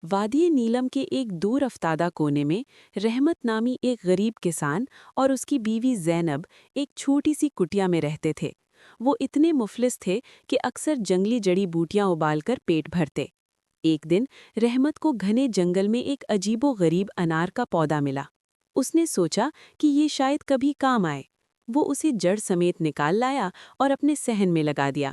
وادی نیلم کے ایک دور افتادہ کونے میں رحمت نامی ایک غریب کسان اور اس کی بیوی زینب ایک چھوٹی سی کٹیا میں رہتے تھے۔ وہ اتنے مفلس تھے کہ اکثر جنگلی جڑی بوٹیاں ابال کر پیٹ بھرتے۔ ایک دن رحمت کو گھنے جنگل میں ایک عجیب و غریب انار کا پودا ملا۔ اس نے سوچا کہ یہ شاید کبھی کام آئے۔ وہ اسے جڑ سمیت نکال لایا اور اپنے صحن میں لگا دیا۔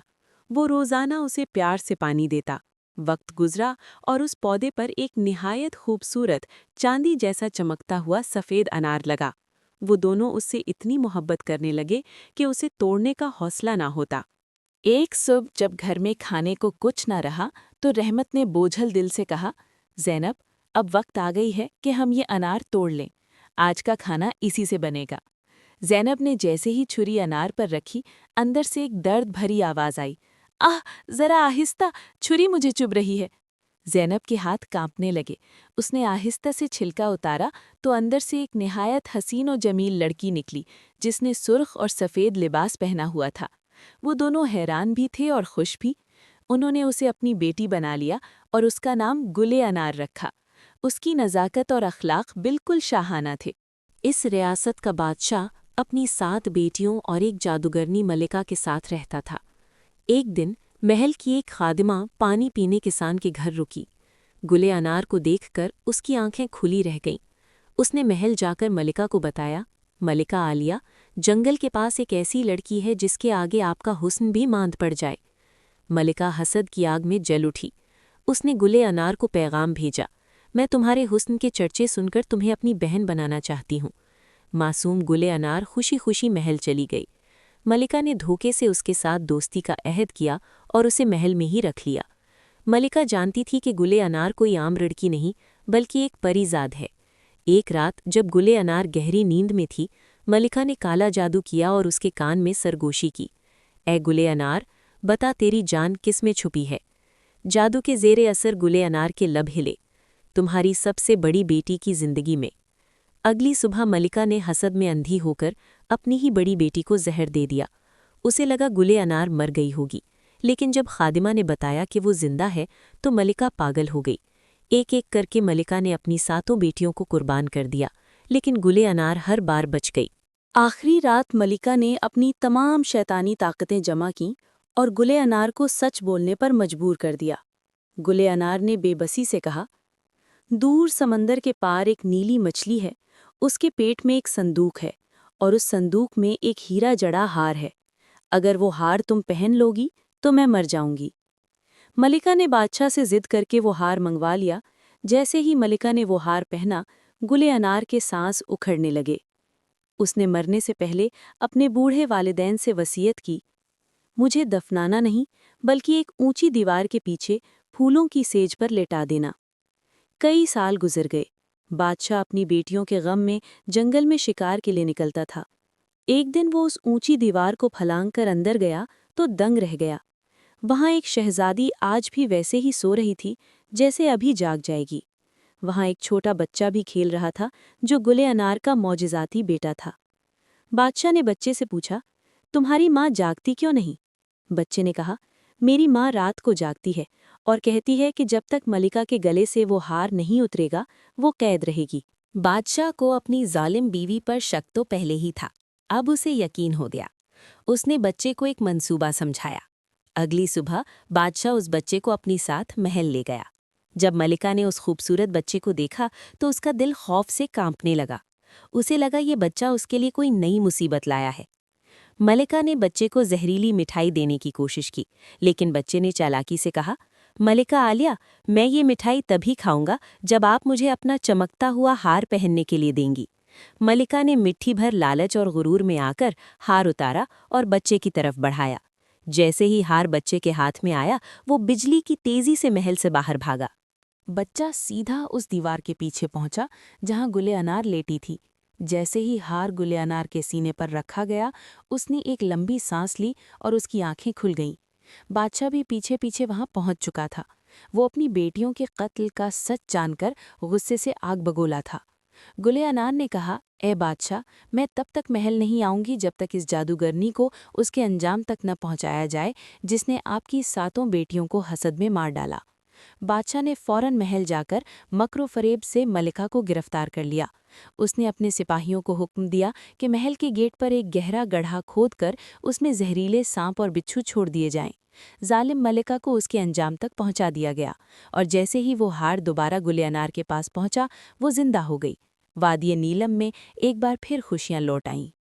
وہ روزانہ اسے پیار سے پانی دیتا۔ وقت گزرا اور اس پودے پر ایک نہایت خوبصورت چاندی جیسا چمکتا ہوا سفید انار لگا۔ وہ دونوں اس سے اتنی محبت کرنے لگے کہ اسے توڑنے کا حوصلہ نہ ہوتا۔ ایک صبح جب گھر میں کھانے کو کچھ نہ رہا تو رحمت نے بوجھل دل سے کہا، زینب، اب وقت آ گئی ہے کہ ہم یہ انار توڑ لیں۔ آج کا کھانا اسی سے بنے گا۔ زینب نے جیسے ہی چھری انار پر رکھی، اندر سے ایک درد بھری آواز آئی، آہ، ذرا آہستہ، چھری مجھے چبھ رہی ہے۔ زینب کے ہاتھ کانپنے لگے۔ اس نے آہستہ سے چھلکا اتارا تو اندر سے ایک نہایت حسین و جمیل لڑکی نکلی جس نے سرخ اور سفید لباس پہنا ہوا تھا۔ وہ دونوں حیران بھی تھے اور خوش بھی۔ انہوں نے اسے اپنی بیٹی بنا لیا اور اس کا نام گلے انار رکھا۔ اس کی نزاکت اور اخلاق بالکل شاہانہ تھے۔ اس ریاست کا بادشاہ اپنی 7 بیٹیوں اور ایک جادوگرنی ملکہ کے ساتھ رہتا تھا۔ ایک دن محل کی ایک خادمہ پانی پینے کسان کے گھر رکی۔ گلے انار کو دیکھ کر اس کی آنکھیں کھلی رہ گئیں۔ اس نے محل جا کر ملکہ کو بتایا، ملکہ عالیہ، جنگل کے پاس ایک ایسی لڑکی ہے جس کے آگے آپ کا حسن بھی ماند پڑ جائے۔ ملکہ حسد کی آگ میں جل اٹھی۔ اس نے گلے انار کو پیغام بھیجا، میں تمہارے حسن کے چرچے سن کر تمہیں اپنی بہن بنانا چاہتی ہوں۔ معصوم گلے انار خوشی خوشی محل چلی گئی۔ ملکہ نے دھوکے سے اس کے ساتھ دوستی کا عہد کیا اور اسے محل میں ہی رکھ لیا۔ ملکہ جانتی تھی کہ گلے انار کوئی عام لڑکی نہیں بلکہ ایک پری زاد ہے۔ ایک رات جب گلے انار گہری نیند میں تھی، ملکہ نے کالا جادو کیا اور اس کے کان میں سرگوشی کی، اے گلے انار، بتا تیری جان کس میں چھپی ہے؟ جادو کے زیر اثر گلے انار کے لب ہلے، تمہاری سب سے بڑی بیٹی کی زندگی میں۔ اگلی صبح ملکہ نے حسد میں اندھی ہو کر اپنی ہی بڑی بیٹی کو زہر دے دیا۔ اسے لگا گلے انار مر گئی ہوگی، لیکن جب خادمہ نے بتایا کہ وہ زندہ ہے تو ملکہ پاگل ہو گئی۔ ایک ایک کر کے ملکہ نے اپنی 7 بیٹیوں کو قربان کر دیا، لیکن گلے انار ہر بار بچ گئی۔ آخری رات ملکہ نے اپنی تمام شیطانی طاقتیں جمع کیں اور گلے انار کو سچ بولنے پر مجبور کر دیا۔ گلے انار نے بے بسی سے کہا، دور سمندر کے پار ایک نیلی مچھلی ہے، اس کے پیٹ میں ایک صندوق ہے اور اس صندوق میں ایک ہیرا جڑا ہار ہے۔ اگر وہ ہار تم پہن لوگی تو میں مر جاؤں گی۔ ملکہ نے بادشاہ سے ضد کر کے وہ ہار منگوا لیا۔ جیسے ہی ملکہ نے وہ ہار پہنا، گلے انار کے سانس اکھڑنے لگے۔ اس نے مرنے سے پہلے اپنے بوڑھے والدین سے وصیت کی، مجھے دفنانا نہیں بلکہ ایک اونچی دیوار کے پیچھے پھولوں کی سیج پر لٹا دینا۔ کئی سال گزر گئے۔ بادشاہ اپنی بیٹیوں کے غم میں جنگل میں شکار کے لیے نکلتا تھا۔ ایک دن وہ اس اونچی دیوار کو پھلانگ کر اندر گیا تو دنگ رہ گیا۔ وہاں ایک شہزادی آج بھی ویسے ہی سو رہی تھی جیسے ابھی جاگ جائے گی۔ وہاں ایک چھوٹا بچہ بھی کھیل رہا تھا جو گلے انار کا معجزاتی بیٹا تھا۔ بادشاہ نے بچے سے پوچھا، تمہاری ماں جاگتی کیوں نہیں؟ بچے نے کہا، میری ماں رات کو جاگتی ہے اور کہتی ہے کہ جب تک ملکہ کے گلے سے وہ ہار نہیں اترے گا وہ قید رہے گی۔ بادشاہ کو اپنی ظالم بیوی پر شک تو پہلے ہی تھا، اب اسے یقین ہو گیا۔ اس نے بچے کو ایک منصوبہ سمجھایا۔ اگلی صبح بادشاہ اس بچے کو اپنی ساتھ محل لے گیا۔ جب ملکہ نے اس خوبصورت بچے کو دیکھا تو اس کا دل خوف سے کانپنے لگا۔ اسے لگا یہ بچہ اس کے لیے کوئی نئی مصیبت لایا ہے۔ ملکہ نے بچے کو زہریلی مٹھائی دینے کی کوشش کی، لیکن بچے نے چالاکی سے کہا، ملکہ عالیہ، میں یہ مٹھائی تبھی کھاؤں گا جب آپ مجھے اپنا چمکتا ہوا ہار پہننے کے لیے دیں گی۔ ملکہ نے مٹھی بھر لالچ اور غرور میں آ کر ہار اتارا اور بچے کی طرف بڑھایا۔ جیسے ہی ہار بچے کے ہاتھ میں آیا، وہ بجلی کی تیزی سے محل سے باہر بھاگا۔ بچہ سیدھا اس دیوار کے پیچھے پہنچا جہاں گلے انار لیٹی تھی۔ جیسے ہی ہار گلے انار کے سینے پر رکھا گیا، اس نے ایک لمبی سانس لی اور اس کی آنکھیں کھل گئیں۔ بادشاہ بھی پیچھے پیچھے وہاں پہنچ چکا تھا۔ وہ اپنی بیٹیوں کے قتل کا سچ جان کر غصے سے آگ بگولا تھا۔ گلے انار نے کہا، اے بادشاہ، میں تب تک محل نہیں آؤں گی جب تک اس جادوگرنی کو اس کے انجام تک نہ پہنچایا جائے جس نے آپ کی 7 بیٹیوں کو حسد میں مار ڈالا۔ بادشاہ نے فوراً محل جاکر مکر و فریب سے ملکہ کو گرفتار کر لیا۔ اس نے اپنے سپاہیوں کو حکم دیا کہ محل کے گیٹ پر ایک گہرا گڑھا کھود کر اس میں زہریلے سانپ اور بچھو چھوڑ دیے جائیں۔ ظالم ملکہ کو اس کے انجام تک پہنچا دیا گیا، اور جیسے ہی وہ ہار دوبارہ گل انار کے پاس پہنچا، وہ زندہ ہو گئی۔ وادی نیلم میں ایک بار پھر خوشیاں لوٹ آئیں۔